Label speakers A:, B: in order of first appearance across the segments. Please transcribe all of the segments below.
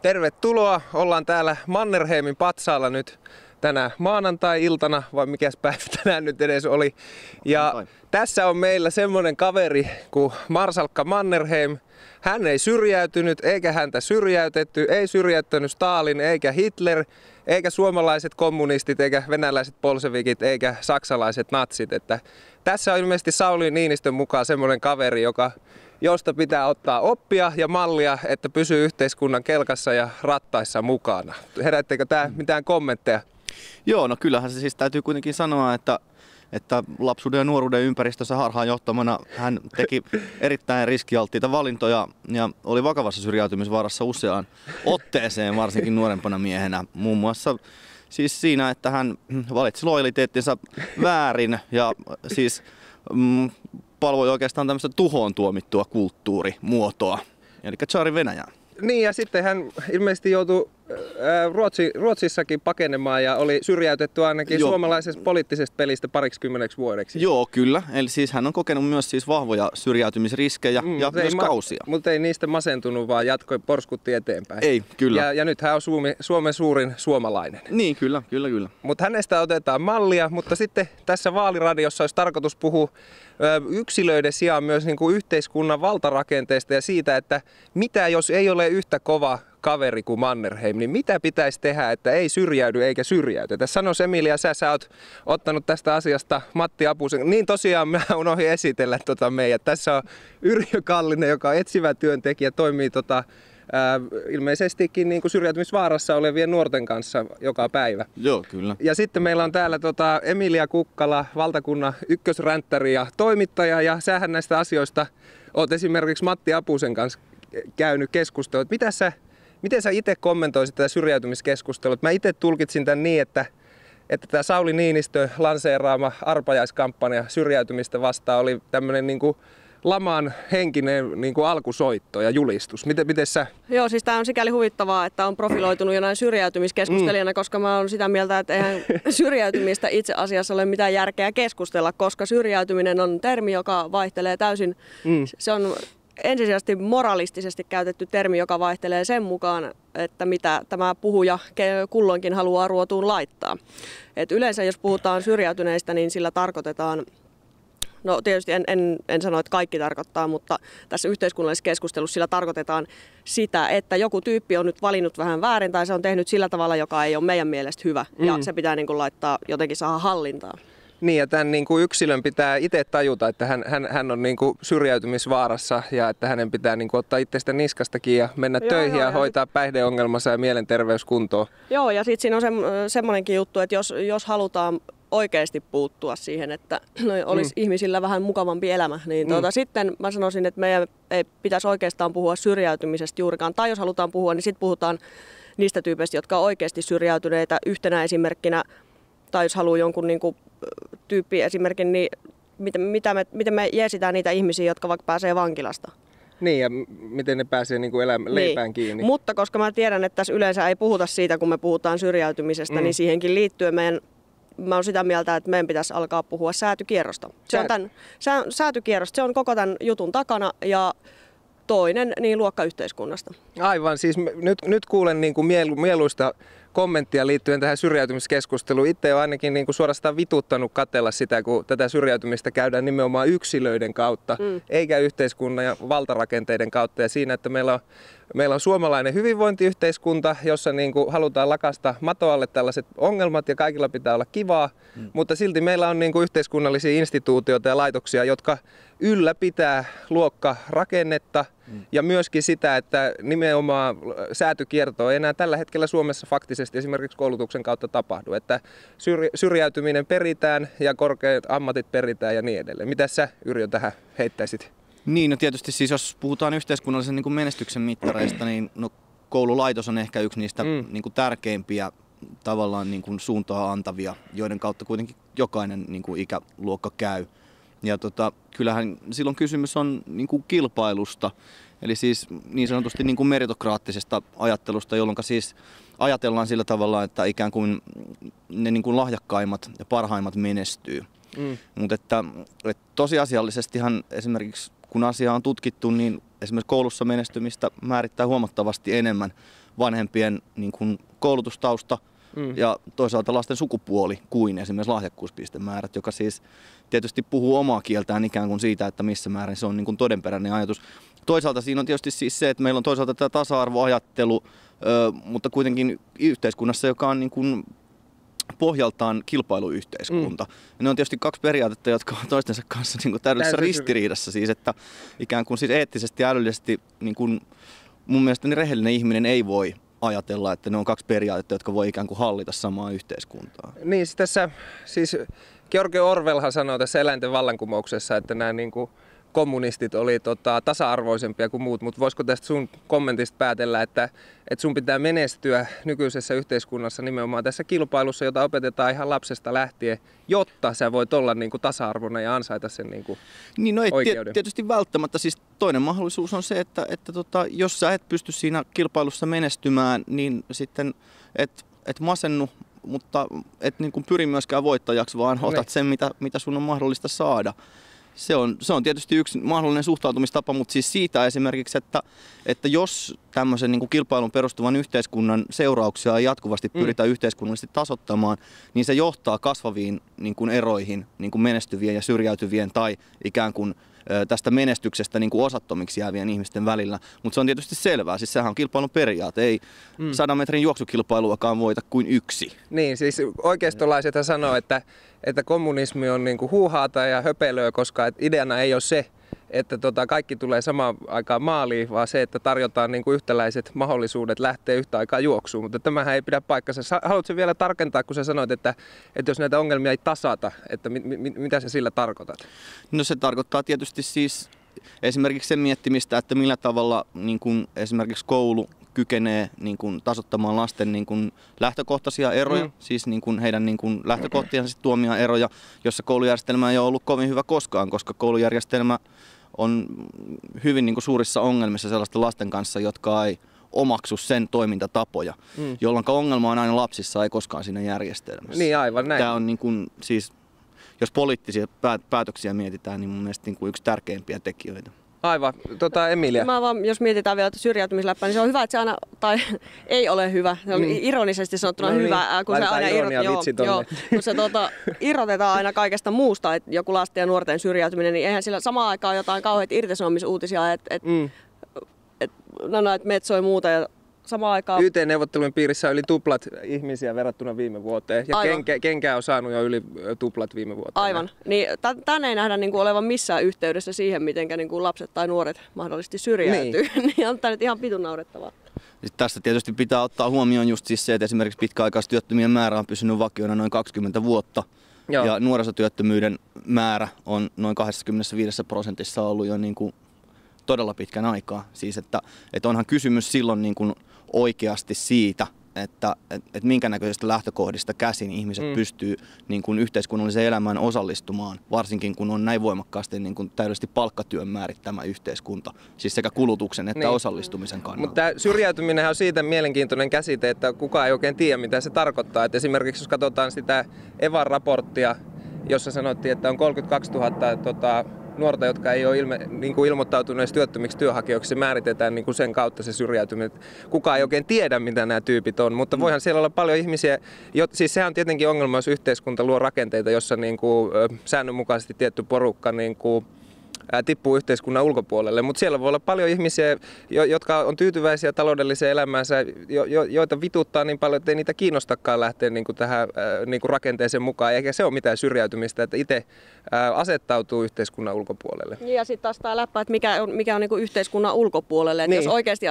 A: Tervetuloa. Ollaan täällä Mannerheimin patsaalla nyt tänä maanantai-iltana, vai mikäs päivä tänään nyt edes oli. Ja tässä on meillä semmonen kaveri kuin Marsalkka Mannerheim. Hän ei syrjäytynyt eikä häntä syrjäytetty, ei syrjäyttänyt Stalin eikä Hitler, eikä suomalaiset kommunistit eikä venäläiset bolsevikit eikä saksalaiset natsit. Että tässä on ilmeisesti Sauli Niinistön mukaan semmoinen kaveri, josta pitää ottaa oppia ja mallia, että pysyy yhteiskunnan kelkassa ja rattaissa mukana. Herättekö tää mitään kommentteja?
B: Joo, no kyllähän se siis täytyy kuitenkin sanoa, että lapsuuden ja nuoruuden ympäristössä harhaan johtamana hän teki erittäin riskialttiita valintoja ja oli vakavassa syrjäytymisvaarassa useaan otteeseen, varsinkin nuorempana miehenä. Muun muassa siis siinä, että hän valitsi lojaliteettinsa väärin ja siis palvoi oikeastaan tämmöistä tuhoon tuomittua kulttuurimuotoa, eli tsaarin Venäjää.
A: Niin, ja sitten hän ilmeisesti joutui Ruotsissakin pakenemaan ja oli syrjäytetty ainakin suomalaisesta poliittisesta pelistä 20 vuodeksi.
B: Joo, kyllä. Eli siis hän on kokenut myös siis vahvoja syrjäytymisriskejä ja myös kausia.
A: Mutta ei niistä masentunut, vaan jatkoi, porskutti eteenpäin.
B: Ei, kyllä.
A: Ja nyt hän on Suomen suurin suomalainen.
B: Niin, kyllä.
A: Mutta hänestä otetaan mallia, mutta sitten tässä vaaliradiossa olisi tarkoitus puhua yksilöiden sijaan myös niin kuin yhteiskunnan valtarakenteesta ja siitä, että mitä jos ei ole yhtä kova kaveri kuin Mannerheim, niin mitä pitäisi tehdä, että ei syrjäydy eikä syrjäytetä? Sanois Emilia, sä oot ottanut tästä asiasta Matti Apusen. Niin tosiaan mä unohdin esitellä meidän. Tässä on Yrjö Kallinen, joka on etsivä työntekijä, toimii ilmeisestikin niin kuin syrjäytymisvaarassa olevien nuorten kanssa joka päivä.
B: Joo, kyllä.
A: Ja sitten meillä on täällä Emilia Kukkala, valtakunnan ykkösränttäri ja toimittaja, ja sähän näistä asioista oot esimerkiksi Matti Apusen kanssa käynyt keskustelua. Miten sä itse kommentoisit tätä syrjäytymiskeskustelua? Mä itse tulkitsin tämän niin, että tämä Sauli Niinistö lanseeraama arpajaiskampanja syrjäytymistä vastaan oli tämmöinen niin kuin laman henkinen niin kuin alkusoitto ja julistus. Miten sä?
C: Joo, siis tämä on sikäli huvittavaa, että on profiloitunut jo näin syrjäytymiskeskustelijana, koska mä oon sitä mieltä, että eihän syrjäytymistä itse asiassa ole mitään järkeä keskustella, koska syrjäytyminen on termi, joka vaihtelee täysin. Se on ensisijaisesti moralistisesti käytetty termi, joka vaihtelee sen mukaan, että mitä tämä puhuja kulloinkin haluaa ruotuun laittaa. Et yleensä jos puhutaan syrjäytyneistä, niin sillä tarkoitetaan, no tietysti en sano, että kaikki tarkoittaa, mutta tässä yhteiskunnallisessa keskustelussa sillä tarkoitetaan sitä, että joku tyyppi on nyt valinnut vähän väärin tai se on tehnyt sillä tavalla, joka ei ole meidän mielestä hyvä ja se pitää niin kuin laittaa jotenkin saada hallintaan.
A: Niin, ja tämän niin kuin yksilön pitää itse tajuta, että hän on niin kuin syrjäytymisvaarassa ja että hänen pitää niin kuin ottaa itsestä niskastakin ja mennä töihin ja hoitaa päihdeongelmansa ja mielenterveyskuntoon. Joo,
C: ja sitten siinä on semmoinenkin juttu, että jos halutaan oikeasti puuttua siihen, että olisi ihmisillä vähän mukavampi elämä, niin sitten mä sanoisin, että meidän ei pitäisi oikeastaan puhua syrjäytymisestä juurikaan. Tai jos halutaan puhua, niin sitten puhutaan niistä tyypeistä, jotka on oikeasti syrjäytyneitä yhtenä esimerkkinä. Tai jos haluaa jonkun niin kuin tyyppiesimerkin, niin miten me jeesitään niitä ihmisiä, jotka vaikka pääsee vankilasta.
A: Niin, ja miten ne pääsee niin kuin leipään kiinni.
C: Mutta koska mä tiedän, että tässä yleensä ei puhuta siitä, kun me puhutaan syrjäytymisestä, niin siihenkin liittyen mä oon sitä mieltä, että meidän pitäisi alkaa puhua säätykierrosta. Säätykierrosta, se on koko tämän jutun takana ja toinen niin luokkayhteiskunnasta.
A: Aivan, siis nyt kuulen niin kuin mieluista kommenttia liittyen tähän syrjäytymiskeskusteluun. Itse olen ainakin niin kuin suorastaan vituttanut katsella sitä, kun tätä syrjäytymistä käydään nimenomaan yksilöiden kautta, eikä yhteiskunnan ja valtarakenteiden kautta. Ja siinä, että meillä on suomalainen hyvinvointiyhteiskunta, jossa niin kuin halutaan lakasta matoalle tällaiset ongelmat ja kaikilla pitää olla kivaa, mutta silti meillä on niin kuin yhteiskunnallisia instituutioita ja laitoksia, jotka ylläpitää luokkarakennetta ja myöskin sitä, että nimenomaan säätykiertoa ei enää tällä hetkellä Suomessa faktisesti esimerkiksi koulutuksen kautta tapahdu, että syrjäytyminen peritään ja korkeat ammatit peritään ja niin edelleen. Mitä sä, Yrjö, tähän heittäisit?
B: Niin, no tietysti siis jos puhutaan yhteiskunnallisen niin kuin menestyksen mittareista, niin koululaitos on ehkä yksi niistä niin kuin tärkeimpiä tavallaan niin kuin suuntaa antavia, joiden kautta kuitenkin jokainen niin kuin ikäluokka käy. Ja kyllähän silloin kysymys on niin kuin kilpailusta, eli siis niin sanotusti niin kuin meritokraattisesta ajattelusta, jolloin siis ajatellaan sillä tavalla, että ikään kuin ne niin kuin lahjakkaimmat ja parhaimmat menestyy. Mutta että tosiasiallisestihan esimerkiksi kun asiaa on tutkittu, niin esimerkiksi koulussa menestymistä määrittää huomattavasti enemmän vanhempien niin kuin koulutustausta ja toisaalta lasten sukupuoli kuin esimerkiksi lahjakkuuspistemäärät, joka siis tietysti puhuu omaa kieltään ikään kuin siitä, että missä määrin se on niin kuin todenperäinen ajatus. Toisaalta siinä on tietysti siis se, että meillä on toisaalta tämä tasa-arvoajattelu, mutta kuitenkin yhteiskunnassa, joka on niin kuin pohjaltaan kilpailuyhteiskunta. Ne on tietysti kaksi periaatetta, jotka on toistensa kanssa niin kuin täydellisessä ristiriidassa. Siis, että ikään kuin siis eettisesti ja älyllisesti niin kuin mun mielestä niin rehellinen ihminen ei voi ajatella, että ne on kaksi periaatetta, jotka voi ikään kuin hallita samaa yhteiskuntaa.
A: Niin, tässä siis George Orwellhan sanoo tässä Eläinten vallankumouksessa, että nämä niin kuin kommunistit oli tasa-arvoisempia kuin muut, mutta voisiko tästä sun kommentista päätellä, että sun pitää menestyä nykyisessä yhteiskunnassa nimenomaan tässä kilpailussa, jota opetetaan ihan lapsesta lähtien, jotta sä voit olla niin kuin tasa-arvoinen ja ansaita sen niin kuin
B: niin, no ei
A: oikeuden?
B: Tietysti välttämättä. Siis toinen mahdollisuus on se, että jos sä et pysty siinä kilpailussa menestymään, niin sitten et masennu, mutta et niin kuin pyri myöskään voittajaksi, vaan otat sen, mitä sun on mahdollista saada. Se on tietysti yksi mahdollinen suhtautumistapa, mutta siis siitä esimerkiksi, että jos tämmöisen niin kuin kilpailun perustuvan yhteiskunnan seurauksia jatkuvasti pyritään yhteiskunnallisesti tasoittamaan, niin se johtaa kasvaviin niin kuin eroihin niin kuin menestyvien ja syrjäytyvien tai ikään kuin tästä menestyksestä niin kuin osattomiksi jäävien ihmisten välillä. Mutta se on tietysti selvää, siis sehän on kilpailun periaate, ei 100 metrin juoksukilpailuakaan voita kuin yksi.
A: Niin, siis oikeistolaisethan sanoo, että kommunismi on niinku huuhaata ja höpelöä, koska ideana ei ole se, että kaikki tulee samaan aikaan maaliin, vaan se, että tarjotaan niinku yhtäläiset mahdollisuudet lähteä yhtä aikaa juoksuun. Mutta tämähän ei pidä paikkansa. Haluatko vielä tarkentaa, kun sä sanoit, että jos näitä ongelmia ei tasata, että mitä sä sillä tarkoitat?
B: No se tarkoittaa tietysti siis esimerkiksi sen miettimistä, että millä tavalla niin kun esimerkiksi koulu kykenee niin kun tasoittamaan lasten niin kun lähtökohtaisia eroja, siis niin kun heidän niin kun lähtökohtiansa tuomia eroja, jossa koulujärjestelmä ei ole ollut kovin hyvä koskaan, koska koulujärjestelmä on hyvin niin kun suurissa ongelmissa sellaisten lasten kanssa, jotka ei omaksu sen toimintatapoja, jolloin ongelma on aina lapsissa, ei koskaan siinä järjestelmässä.
A: Niin, aivan näin.
B: Tämä on niin kun, siis, jos poliittisia päätöksiä mietitään, niin mun mielestä niin kuin yksi tärkeimpiä tekijöitä.
A: Aivan. Emilia.
C: Jos mietitään vielä syrjäytymisläppää, niin se on hyvä, että se aina, tai ei ole hyvä, se on ironisesti sanottuna hyvä, kun se aina kun se irrotetaan aina kaikesta muusta, että joku lasten ja nuorten syrjäytyminen, niin eihän sillä samaan aikaan jotain kauheita irtisanomisuutisia, että Metso ja muuta, ja samaan aikaan
A: YT-neuvottelujen piirissä on yli tuplat ihmisiä verrattuna viime vuoteen. Ja kenkää on saanut jo yli tuplat viime vuoteen.
C: Aivan. Niin, tän ei nähdä niinku olevan missään yhteydessä siihen, miten niinku lapset tai nuoret mahdollisesti syrjäytyy. Niin on tämä nyt ihan pitun naurettavaa.
B: Tästä tietysti pitää ottaa huomioon just siis se, että esimerkiksi pitkäaikaistyöttömien määrä on pysynyt vakiona noin 20 vuotta. Joo. Ja nuorisotyöttömyyden määrä on noin 25% ollut jo niin kuin todella pitkän aikaa. Siis että onhan kysymys silloin niin kuin oikeasti siitä, että minkä näköisistä lähtökohdista käsin ihmiset pystyy niin kuin yhteiskunnalliseen elämään osallistumaan, varsinkin kun on näin voimakkaasti niin kuin täydellisesti palkkatyön määrittämä yhteiskunta, siis sekä kulutuksen että osallistumisen kannalta.
A: Mutta tämä on siitä mielenkiintoinen käsite, että kukaan ei oikein tiedä, mitä se tarkoittaa. Et esimerkiksi jos katsotaan sitä Evan raporttia, jossa sanottiin, että on 32 000 nuorta, jotka ei ole ilmoittautuneet työttömiksi työnhakijoiksi, se määritetään niin kuin sen kautta se syrjäytyminen. Kukaan ei oikein tiedä, mitä nämä tyypit on, mutta voihan siellä olla paljon ihmisiä, siis sehän on tietenkin ongelma, jos yhteiskunta luo rakenteita, jossa niin kuin säännönmukaisesti tietty porukka niin kuin tippuu yhteiskunnan ulkopuolelle, mutta siellä voi olla paljon ihmisiä, jotka on tyytyväisiä taloudelliseen elämäänsä, joita vituttaa niin paljon, että ei niitä kiinnostakaan lähteä niin kuin tähän niin kuin rakenteeseen mukaan, eikä se ole mitään syrjäytymistä, että itse asettautuu yhteiskunnan ulkopuolelle.
C: Ja sitten taas tämä läppä, että mikä on niin kuin yhteiskunnan ulkopuolelle, että jos oikeasti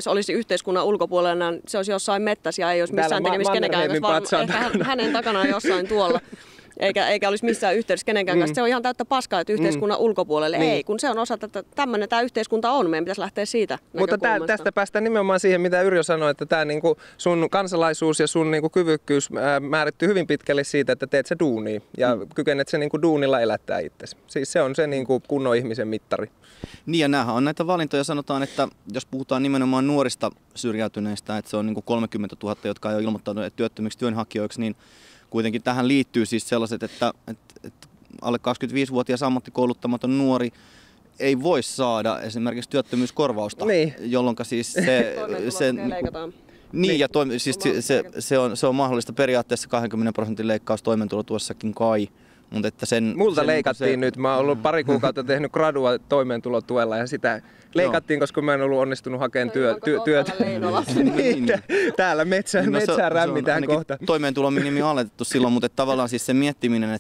C: olisi yhteiskunnan ulkopuolella, niin se olisi jossain mettässä ja ei olisi missään tekemistä kenenkään, ehkä hänen takanaan jossain tuolla. Eikä olisi missään yhteydessä kenenkään kanssa. Se on ihan täyttä paskaa, että yhteiskunnan ulkopuolelle ei, kun se on osa, että tämmöinen tämä yhteiskunta on. Meidän pitäisi lähteä siitä näkökulmasta.
A: Mutta tästä päästään nimenomaan siihen, mitä Yrjö sanoi, että tämä niinku sun kansalaisuus ja sun niinku kyvykkyys määrittyy hyvin pitkälle siitä, että teet se duunia ja kykenet se niinku duunilla elättää itsesi. Siis se on se niinku kunnon ihmisen mittari.
B: Niin ja näähän on näitä valintoja. Sanotaan, että jos puhutaan nimenomaan nuorista syrjäytyneistä, että se on niinku 30 000, jotka ei ole ilmoittautuneet työttömiksi työnhakijoiksi, niin kuitenkin tähän liittyy siis sellaiset, että alle 25-vuotias ammattikouluttamaton nuori ei voi saada esimerkiksi työttömyyskorvausta,
A: niin.
B: jolloin siis se
C: leikataan.
B: Niin, ja siis se on mahdollista periaatteessa 20% leikkaus toimeentulotuessakin kai. Mutta että
A: multa leikattiin nyt. Mä oon ollut pari kuukautta tehnyt gradua toimeentulotuella ja sitä leikattiin, koska mä en ollut onnistunut hakemaan työtä. Niin, täällä metsään rämmitään kohta.
B: Toimeentulominimi on alettu silloin, mutta tavallaan siis se miettiminen,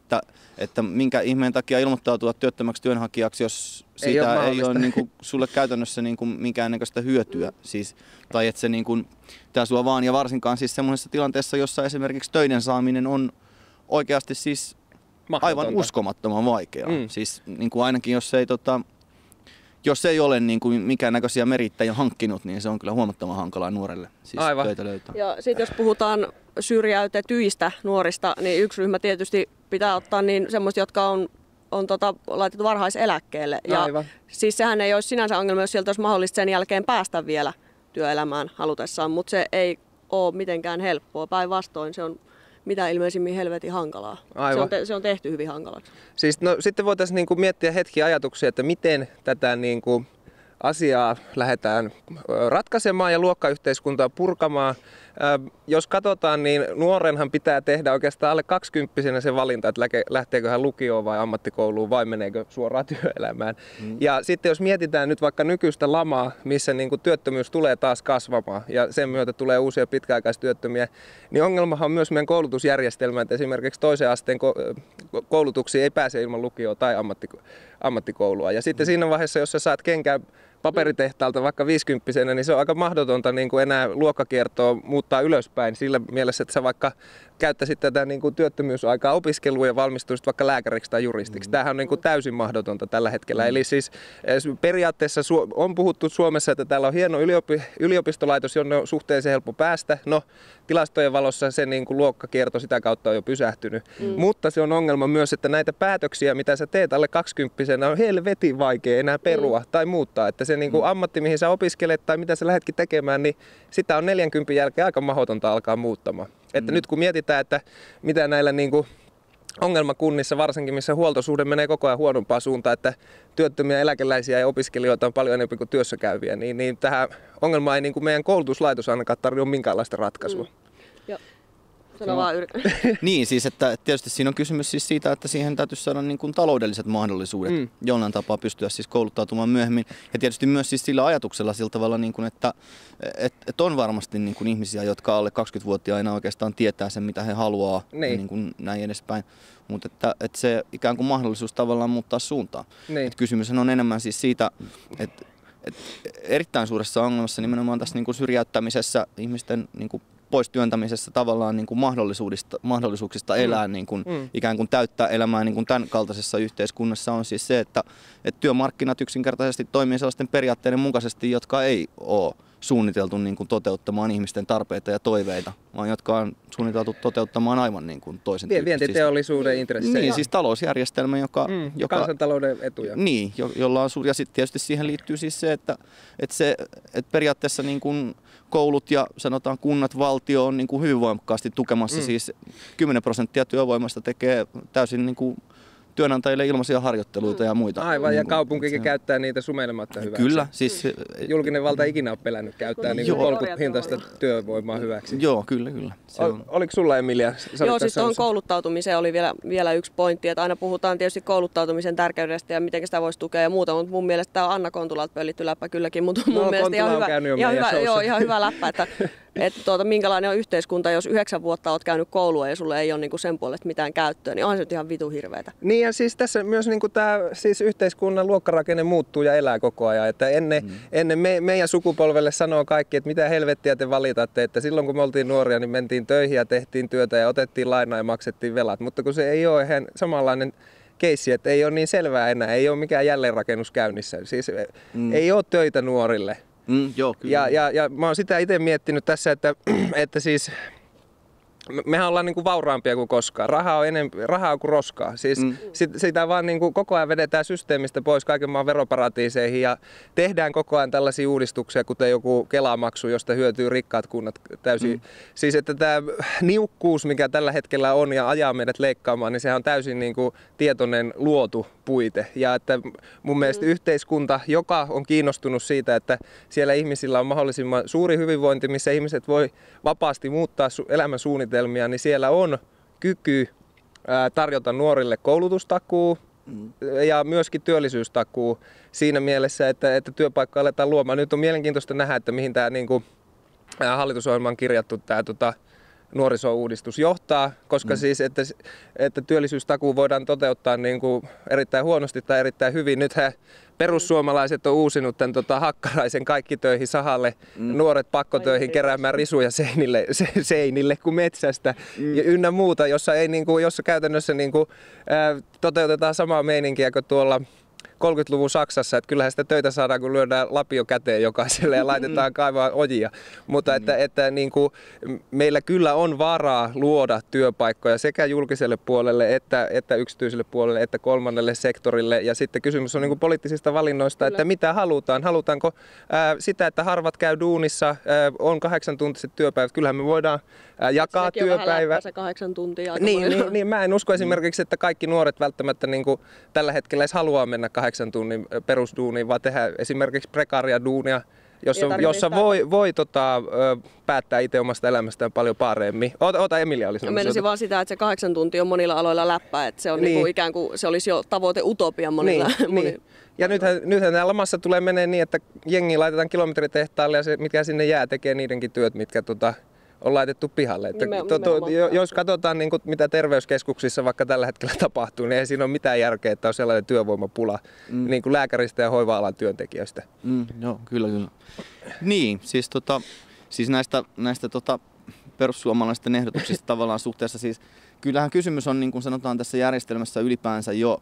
B: että minkä ihmeen takia ilmoittautua työttömäksi työnhakijaksi, jos siitä ei ole niin kuin, sulle käytännössä niin kuin minkäännäköistä hyötyä. Siis, tai että se niin kuin, tää sua vaan, ja varsinkaan siis semmoisessa tilanteessa, jossa esimerkiksi töiden saaminen on oikeasti siis aivan uskomattoman vaikeaa. Siis niin kuin ainakin jos ei ole niin kuin mikään näköisiä merittäjiä hankkinut, niin se on kyllä huomattavan hankalaa nuorelle siis töitä löytää.
C: Ja sitten jos puhutaan syrjäytetyistä nuorista, niin yksi ryhmä tietysti pitää ottaa niin semmoista, jotka on laitettu varhaiseläkkeelle. Ja siis sehän ei olisi sinänsä ongelma, jos sieltä olisi mahdollista sen jälkeen päästä vielä työelämään halutessaan, mutta se ei ole mitenkään helppoa. Päinvastoin se on mitä ilmeisimmin helvetin hankalaa. Se on tehty hyvin hankalaksi.
A: Siis, sitten voitaisiin niinku miettiä hetki ajatuksia, että miten tätä niinku asiaa lähdetään ratkaisemaan ja luokkayhteiskuntaa purkamaan. Jos katsotaan, niin nuorenhan pitää tehdä oikeastaan alle 20-vuotiaana se valinta, että lähteekö hän lukioon vai ammattikouluun vai meneekö suoraan työelämään. Ja sitten jos mietitään nyt vaikka nykyistä lamaa, missä niin kuin työttömyys tulee taas kasvamaan ja sen myötä tulee uusia pitkäaikaistyöttömiä, niin ongelmahan on myös meidän koulutusjärjestelmä, että esimerkiksi toisen asteen koulutuksiin ei pääse ilman lukioa tai ammattikoulua. Ja sitten siinä vaiheessa, jos sä saat kenkään paperitehtaalta vaikka 50-vuotiaana, niin se on aika mahdotonta niin kuin enää luokkakiertoa muuttaa ylöspäin sillä mielessä, että sä vaikka käyttäisit tätä niin kuin työttömyysaikaa opiskeluun ja valmistuisit vaikka lääkäriksi tai juristiksi. Tämähän on niin kuin täysin mahdotonta tällä hetkellä. Eli siis periaatteessa on puhuttu Suomessa, että täällä on hieno yliopistolaitos, jonne on suhteellisen helppo päästä. No, tilastojen valossa se niin kuin luokkakierto sitä kautta on jo pysähtynyt. Mutta se on ongelma myös, että näitä päätöksiä, mitä sä teet alle 20-vuotiaana, on helvetin vaikea enää perua tai muuttaa. Että se niin kuin ammatti, mihin sä opiskelet tai mitä sä lähdetkin tekemään, niin sitä on 40 jälkeen aika mahdotonta alkaa muuttamaan. Että nyt kun mietitään, että mitä näillä niin kuin ongelmakunnissa, varsinkin missä huoltosuhde menee koko ajan huonompaan suuntaan, että työttömiä eläkeläisiä ja opiskelijoita on paljon enemmän kuin työssä käyviä, niin tähän ongelmaan ei niin kuin meidän koulutuslaitos ainakaan tarvitse minkäänlaista ratkaisua.
B: Niin, siis että tietysti siinä on kysymys siis siitä, että siihen täytyisi saada niin kuin taloudelliset mahdollisuudet jollain tapaa pystyä siis kouluttautumaan myöhemmin. Ja tietysti myös siis sillä ajatuksella sillä tavalla, niin kuin, että on varmasti niin kuin ihmisiä, jotka alle 20-vuotiaina oikeastaan tietää sen, mitä he haluaa ja niin kuin näin edespäin. Mutta että se ikään kuin mahdollisuus tavallaan muuttaa suuntaa. Kysymys on enemmän siis siitä, että erittäin suuressa ongelmassa nimenomaan tässä niin kuin syrjäyttämisessä ihmisten niin kuin pois työntämisessä tavallaan niin kuin mahdollisuuksista elää, niin kuin, ikään kuin täyttää elämää niin kuin tämän kaltaisessa yhteiskunnassa on siis se, että työmarkkinat yksinkertaisesti toimii sellaisten periaatteiden mukaisesti, jotka ei ole suunniteltu niin kuin toteuttamaan ihmisten tarpeita ja toiveita, vaan jotka on suunniteltu toteuttamaan aivan niin kuin toisen tyyppisesti.
A: Vientiteollisuuden intressejä.
B: Niin, siis talousjärjestelmä, joka
A: kansantalouden etuja.
B: Niin, jolla on ja sitten tietysti siihen liittyy siis se, että periaatteessa niin kuin koulut ja sanotaan kunnat, valtio on niin kuin hyvin voimakkaasti tukemassa. Siis 10% työvoimasta tekee täysin niin kuin työnantajille ilmaisia harjoitteluita ja muita.
A: Aivan, ja kaupunkikin käyttää niitä sumeilematta hyväksi.
B: Kyllä. Siis,
A: julkinen valta ikinä on pelännyt käyttää niin kolkuhintaista työvoimaa hyväksi.
B: Joo, kyllä.
A: Oliko sulla, Emilia?
C: Joo, siis tuohon kouluttautumiseen oli vielä yksi pointti, että aina puhutaan tietysti kouluttautumisen tärkeydestä ja miten sitä voisi tukea ja muuta, mutta mun mielestä tämä on Anna Kontulalta pöllitty läppä kylläkin, mutta mun mielestä ihan hyvä läppä, että minkälainen on yhteiskunta, jos 9 vuotta olet käynyt koulua ja sulle ei ole niinku sen puolesta mitään käyttöä, niin on se nyt ihan vitu hirveetä.
A: Niin ja siis tässä myös niinku tämä siis yhteiskunnan luokkarakenne muuttuu ja elää koko ajan. Että ennen meidän sukupolvelle sanoo kaikki, että mitä helvettiä te valitatte, että silloin kun me oltiin nuoria, niin mentiin töihin ja tehtiin työtä ja otettiin lainaa ja maksettiin velat. Mutta kun se ei ole ihan samanlainen keissi, että ei ole niin selvää enää, ei ole mikään jälleenrakennus käynnissä. Siis ei ole töitä nuorille.
B: Joo, kyllä.
A: Ja mä oon sitä itse miettinyt tässä, että siis mehän ollaan niin kuin vauraampia kuin koskaan. Rahaa kuin roskaa. Siis sitä vaan niin kuin koko ajan vedetään systeemistä pois kaiken maan veroparatiiseihin ja tehdään koko ajan tällaisia uudistuksia, kuten joku Kela-maksu, josta hyötyy rikkaat kunnat täysin. Siis että tämä niukkuus, mikä tällä hetkellä on ja ajaa meidät leikkaamaan, niin sehän on täysin niin kuin tietoinen luotu puite. Ja että mun mielestä yhteiskunta, joka on kiinnostunut siitä, että siellä ihmisillä on mahdollisimman suuri hyvinvointi, missä ihmiset voi vapaasti muuttaa elämän suunnitelmia, niin siellä on kyky tarjota nuorille koulutustakuu ja myöskin työllisyystakuu siinä mielessä, että työpaikka aletaan luomaan. Nyt on mielenkiintoista nähdä, että mihin tämä niin kuin hallitusohjelmaan kirjattu tämä nuorisouudistus johtaa, koska siis, että työllisyystakuu voidaan toteuttaa niin kuin erittäin huonosti tai erittäin hyvin. Nythän perussuomalaiset on uusinut tämän Hakkaraisen kaikki töihin sahalle, nuoret pakkotöihin keräämään risuja seinille kuin metsästä ja ynnä muuta, jossa käytännössä niin kuin, toteutetaan samaa meininkiä kuin tuolla 30-luvun Saksassa, että kyllähän sitä töitä saadaan, kun lyödään lapio käteen jokaiselle ja laitetaan kaivaa ojia. Mutta että niin kuin, meillä kyllä on varaa luoda työpaikkoja sekä julkiselle puolelle että yksityiselle puolelle että kolmannelle sektorille. Ja sitten kysymys on niin kuin poliittisista valinnoista, kyllä, että mitä halutaan. Halutaanko sitä, että harvat käy duunissa, on 8-tuntiset työpäivät. Kyllähän me voidaan jakaa työpäivä.
C: Se 8 tuntia.
A: Niin, mä en usko esimerkiksi, että kaikki nuoret välttämättä niin kuin tällä hetkellä edes haluaa mennä 8 tunnin perusduuniin, vaan tehdä esimerkiksi prekaaria duunia, jossa voi päättää itse omasta elämästään paljon paremmin. Ota Emilia oli sanomassa.
C: Meinasin vaan sitä, että se 8 tuntia on monilla aloilla läppä, että se on niin kuin ikään kuin se olisi jo tavoite utopia monilla.
A: Niin. Ja nythän nämä lamassa tulee menee niin, että jengi laitetaan kilometritehtaalle ja se, mitkä sinne jää, tekee niidenkin työt, mitkä on laitettu pihalle. Jos katsotaan, niin kuin, mitä terveyskeskuksissa vaikka tällä hetkellä tapahtuu, niin ei siinä ole mitään järkeä, että on sellainen työvoimapula niin kuin lääkäristä ja hoiva-alan työntekijöistä.
B: Joo, kyllä. Niin, siis näistä perussuomalaisten ehdotuksista tavallaan suhteessa, siis kyllähän kysymys on, niin kuin sanotaan tässä järjestelmässä ylipäänsä jo,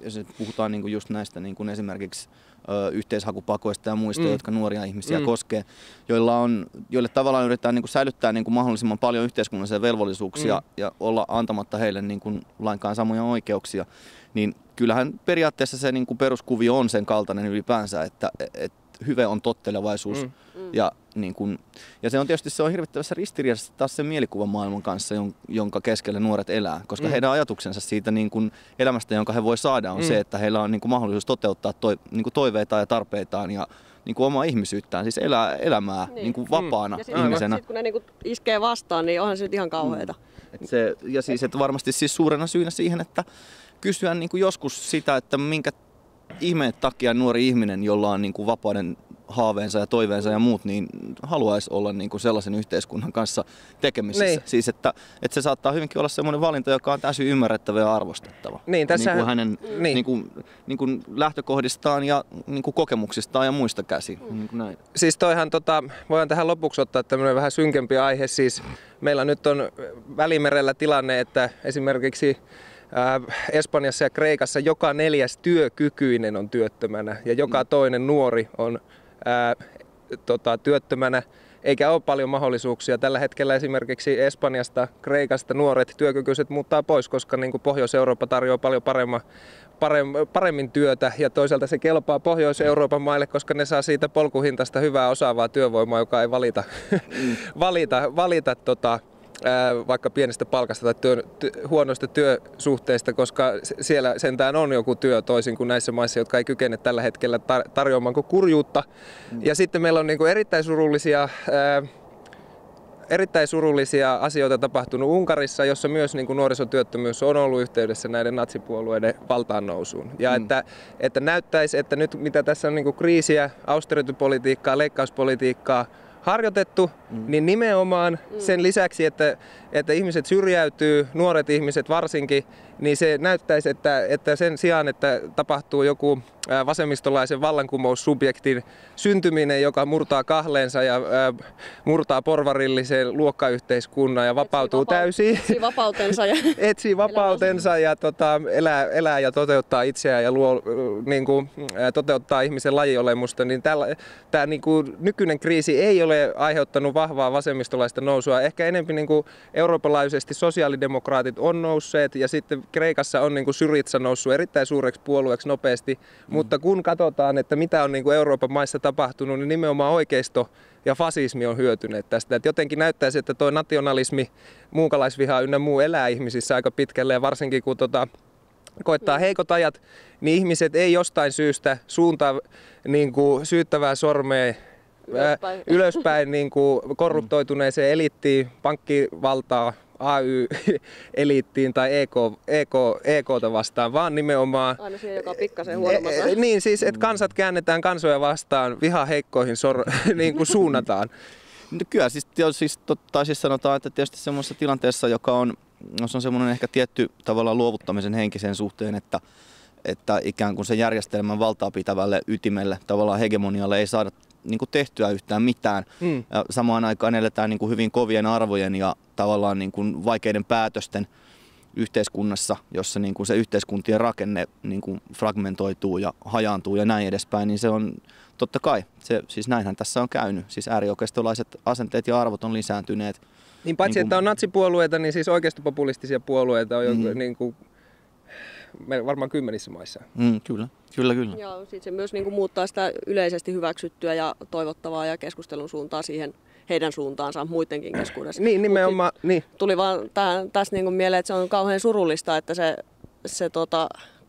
B: jos puhutaan niin kuin just näistä niin kuin esimerkiksi yhteishakupakoista ja muista, jotka nuoria ihmisiä koskee, joille tavallaan yritetään niin kuin säilyttää niin kuin mahdollisimman paljon yhteiskunnallisia velvollisuuksia ja olla antamatta heille niin kuin lainkaan samoja oikeuksia, niin kyllähän periaatteessa se niin kuin peruskuvio on sen kaltainen ylipäänsä, että hyve on tottelevaisuus. Ja se on tietysti hirvittävässä ristiriidassa taas sen mielikuvamaailman kanssa, jonka keskellä nuoret elää, koska heidän ajatuksensa siitä niin kuin elämästä, jonka he voi saada, on se, että heillä on niin kuin mahdollisuus toteuttaa niin kuin toiveitaan ja tarpeitaan ja niin kuin omaa ihmisyyttään, siis elää elämää niin kuin vapaana ihmisenä.
C: Sitten kun ne niin kuin iskee vastaan, niin onhan se nyt ihan kauheata.
B: Ja siis että varmasti siis suurena syynä siihen, että kysyä niin kuin joskus sitä, että minkä ihmeen takia nuori ihminen, jolla on niin kuin vapauden haaveensa ja toiveensa ja muut, niin haluaisi olla niin kuin sellaisen yhteiskunnan kanssa tekemisissä. Niin. Siis että se saattaa hyvinkin olla sellainen valinta, joka on täysin ymmärrettävä ja arvostettava.
A: Niin, tässä
B: niin kuin hänen niin kuin lähtökohdistaan ja niin kuin kokemuksistaan ja muista käsin. Niin kuin näin.
A: Siis toihan voidaan tähän lopuksi ottaa tämmöinen vähän synkempi aihe. Siis meillä nyt on Välimerellä tilanne, että esimerkiksi Espanjassa ja Kreikassa joka 4. työkykyinen on työttömänä ja joka toinen nuori on työttömänä, eikä ole paljon mahdollisuuksia. Tällä hetkellä esimerkiksi Espanjasta, Kreikasta nuoret työkykyiset muuttaa pois, koska niin kuin Pohjois-Eurooppa tarjoaa paljon paremmin työtä ja toisaalta se kelpaa Pohjois-Euroopan maille, koska ne saa siitä polkuhintaista hyvää osaavaa työvoimaa, joka ei valita vaikka pienestä palkasta tai huonoista työsuhteista, suhteista, koska siellä sentään on joku työ toisin kuin näissä maissa, jotka ei kykene tällä hetkellä tarjoamaan kuin kurjuutta. Ja sitten meillä on niin kuin erittäin surullisia asioita tapahtunut Unkarissa, jossa myös niin kuin nuorisotyöttömyys on ollut yhteydessä näiden natsipuolueiden valtaan nousuun. Ja että näyttäisi, että nyt mitä tässä on niin kuin kriisiä, austeritypolitiikkaa, leikkauspolitiikkaa harjoitettu, niin nimenomaan sen lisäksi, että ihmiset syrjäytyy, nuoret ihmiset varsinkin, niin se näyttäisi, että sen sijaan, että tapahtuu joku vasemmistolaisen vallankumoussubjektin syntyminen, joka murtaa kahleensa ja murtaa porvarillisen luokkayhteiskunnan ja vapautuu täysin.
C: Etsii vapautensa ja,
A: etsii vapautensa ja elää ja toteuttaa itseään ja toteuttaa ihmisen lajiolemusta. Niin tämä nykyinen kriisi ei ole aiheuttanut vahvaa vasemmistolaista nousua. Ehkä enemmän Euroopan laajuisesti sosiaalidemokraatit on nousseet ja sitten Kreikassa on Syriza noussut erittäin suureksi puolueeksi nopeasti. Mutta kun katsotaan, että mitä on Euroopan maissa tapahtunut, niin nimenomaan oikeisto ja fasismi on hyötyneet tästä. Et jotenkin näyttäisi, että tuo nationalismi, muukalaisviha ynnä muu elää ihmisissä aika pitkälle ja varsinkin kun koittaa heikot ajat, niin ihmiset ei jostain syystä suuntaa syyttävää sormea ylöspäin korruptoituneeseen eliittiin, pankkivaltaa, AY-eliittiin tai EK:ta vastaan, vaan nimenomaan
C: aina siihen, joka on pikkasen huonommassa.
A: Niin siis, että kansat käännetään kansoja vastaan, viha heikkoihin suunnataan.
B: No kyllä, siis sanotaan, että tietysti semmoisessa tilanteessa, joka on semmoinen ehkä tietty tavallaan luovuttamisen henkisen suhteen, että ikään kuin sen järjestelmän valtaa pitävälle ytimelle, tavallaan hegemonialle ei saada tehtyä yhtään mitään. Ja samaan aikaan eletään hyvin kovien arvojen ja tavallaan vaikeiden päätösten yhteiskunnassa, jossa se yhteiskuntien rakenne fragmentoituu ja hajaantuu ja näin edespäin, niin se on totta kai, siis näinhän tässä on käynyt. Siis äärioikeistolaiset asenteet ja arvot on lisääntyneet.
A: Niin paitsi, että on natsipuolueita, niin siis oikeistopopulistisia puolueita on varmaan 10 maissa.
B: Kyllä.
C: Ja sitten se myös muuttaa sitä yleisesti hyväksyttyä ja toivottavaa ja keskustelun suuntaa siihen heidän suuntaansa muidenkin keskuudessa.
A: Niin, nimenomaan. Niin.
C: Tuli vaan tässä mieleen, että se on kauhean surullista, että se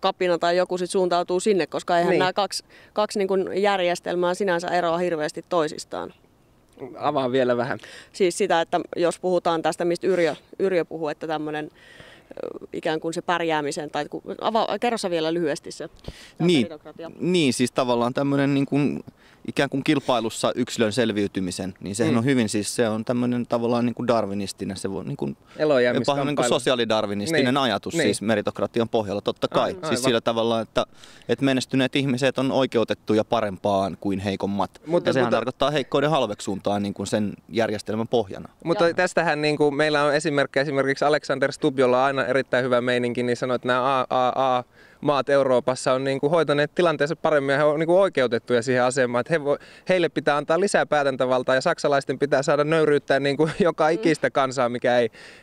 C: kapina tai joku sit suuntautuu sinne, koska eihän nämä kaksi järjestelmää sinänsä eroa hirveästi toisistaan.
A: Avaa vielä vähän.
C: Siis sitä, että jos puhutaan tästä, mistä Yrjö puhuu, että tämmöinen ikään kuin se pärjäämisen, tai kerro sä vielä lyhyesti se meritokratia.
B: Niin, siis tavallaan tämmöinen ikään kuin kilpailussa yksilön selviytymisen, niin sehän on hyvin, siis se on tämmöinen tavallaan darwinistinen, se voi jopa sosiaalidarwinistinen ajatus siis meritokratian pohjalla, totta kai. Siis sillä tavalla, että menestyneet ihmiset on oikeutettuja parempaan kuin heikommat. Ja sehän tarkoittaa heikkouden halveksuntaa sen järjestelmän pohjana.
A: Mutta tästähän meillä on esimerkiksi Alexander Stubb, jolla on aina erittäin hyvä meininki, niin sanoi, että nämä AAA-maat Euroopassa on hoitaneet tilanteensa paremmin ja he on oikeutettuja siihen asemaan, että heille pitää antaa lisää päätäntävaltaa ja saksalaisten pitää saada nöyryyttää joka ikistä kansaa,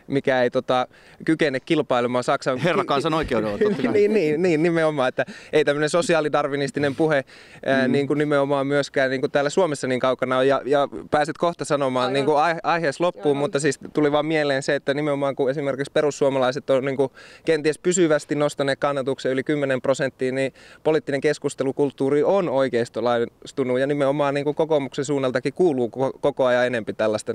A: mikä ei kykene kilpailemaan Saksan.
B: Herrakansan oikeudella.
A: niin, nimenomaan, että ei tämmöinen sosiaalidarwinistinen puhe nimenomaan myöskään täällä Suomessa niin kaukana on, ja pääset kohta sanomaan aiheessa loppuun, mutta siis tuli vaan mieleen se, että nimenomaan kun esimerkiksi perussuomalaiset on kenties pysyvästi nostaneet kannatuksen yli 10%, niin poliittinen keskustelukulttuuri on oikeistolaistunut ja nimenomaan kokoomuksen suunnaltakin kuuluu koko ajan enemmän tällaista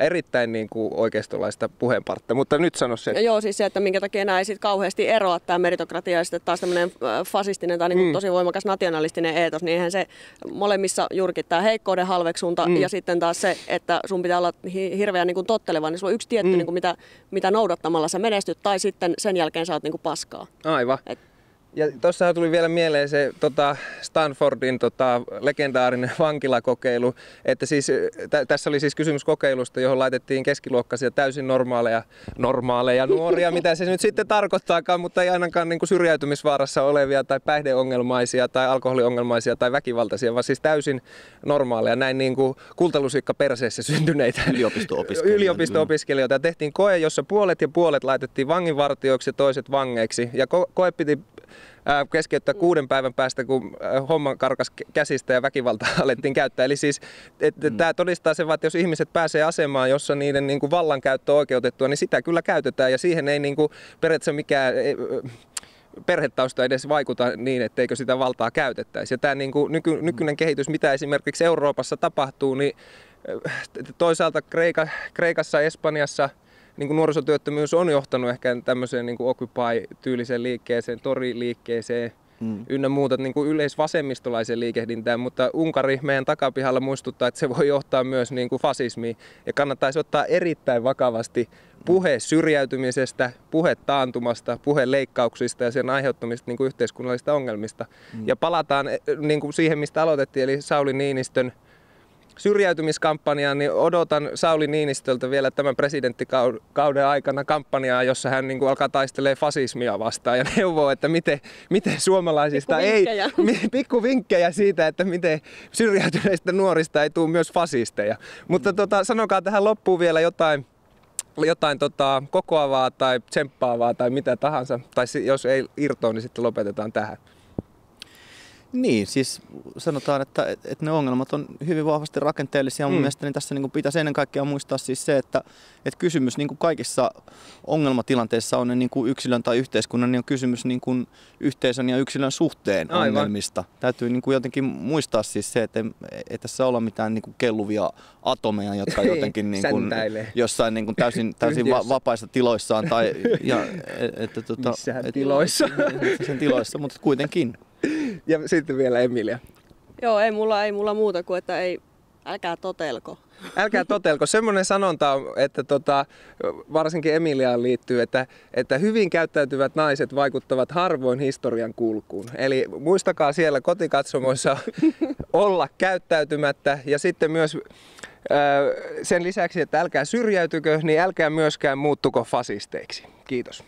A: erittäin oikeistolaista puheenpartta. Mutta nyt sano se.
C: Joo, siis se, että minkä takia enää ei sit kauheasti eroa tämä meritokratia ja sitten taas tämmöinen fasistinen tai tosi voimakas nationalistinen eetos, niin eihän se molemmissa juurikin tämä heikkouden halveksunta ja sitten taas se, että sun pitää olla hirveän totteleva, niin sulla on yksi tietty, mitä noudattamalla sä menestyt tai sitten sen jälkeen sä oot paskaa.
A: Aivan. Ja tuossahan tuli vielä mieleen se Stanfordin legendaarinen vankilakokeilu, että siis, tässä oli siis kysymys kokeilusta, johon laitettiin keskiluokkaisia täysin normaaleja nuoria, mitä se nyt sitten tarkoittaakaan, mutta ei ainakaan syrjäytymisvaarassa olevia tai päihdeongelmaisia tai alkoholiongelmaisia tai väkivaltaisia, vaan siis täysin normaaleja, näin kultalusikka perseessä syntyneitä yliopisto-opiskelijoita. Ja tehtiin koe, jossa puolet laitettiin vanginvartijoiksi ja toiset vangeiksi. Ja koe piti keskeyttää 6 päivän päästä, kun homma karkas käsistä ja väkivalta alettiin käyttää. Eli siis tämä todistaa sen, että jos ihmiset pääsee asemaan, jossa niiden vallankäyttö on oikeutettua, niin sitä kyllä käytetään ja siihen ei periaatteessa mikään perhetausta edes vaikuta niin, etteikö sitä valtaa käytettäisi. Ja tämä nykyinen kehitys, mitä esimerkiksi Euroopassa tapahtuu, niin toisaalta Kreikassa, Espanjassa nuorisotyöttömyys on johtanut ehkä tämmöiseen Occupy-tyyliseen liikkeeseen, toriliikkeeseen ynnä muuta yleisvasemmistolaiseen liikehdintään, mutta Unkari meidän takapihalla muistuttaa, että se voi johtaa myös fasismiin ja kannattaisi ottaa erittäin vakavasti puhe syrjäytymisestä, puhe taantumasta, puhe leikkauksista ja sen aiheuttamista niin kuin yhteiskunnallisista ongelmista. Ja palataan niin kuin siihen, mistä aloitettiin, eli Sauli Niinistön syrjäytymiskampanjaan, niin odotan Sauli Niinistöltä vielä tämän presidenttikauden aikana kampanjaa, jossa hän niin kuin alkaa taistelemaan fasismia vastaan ja neuvoo, että miten suomalaisista pikkuvinkkejä siitä, että miten syrjäytyneistä nuorista ei tule myös fasisteja. Mutta sanokaa tähän loppuun vielä jotain kokoavaa tai tsemppaavaa tai mitä tahansa, tai jos ei irtoa, niin sitten lopetetaan tähän.
B: Niin, siis sanotaan, että ne ongelmat on hyvin vahvasti rakenteellisia. Mun mielestä niin tässä niin kuin pitäisi ennen kaikkea muistaa siis se, että kysymys niin kuin kaikissa ongelmatilanteissa on niin kuin yksilön tai yhteiskunnan, niin on kysymys niin kuin yhteisön ja yksilön suhteen ongelmista. Täytyy niin kuin jotenkin muistaa siis se, että ei tässä olla mitään niin kuin kelluvia atomeja, jotka jotenkin niin kuin jossain niin kuin täysin vapaissa tiloissaan. Tai, tiloissa, mutta kuitenkin.
A: Ja sitten vielä Emilia.
C: Joo, ei mulla muuta kuin, että älkää totelko.
A: Älkää totelko. Semmoinen sanonta on, että varsinkin Emiliaan liittyy, että hyvin käyttäytyvät naiset vaikuttavat harvoin historian kulkuun. Eli muistakaa siellä kotikatsomoissa olla käyttäytymättä ja sitten myös sen lisäksi, että älkää syrjäytykö, niin älkää myöskään muuttuko fasisteiksi. Kiitos.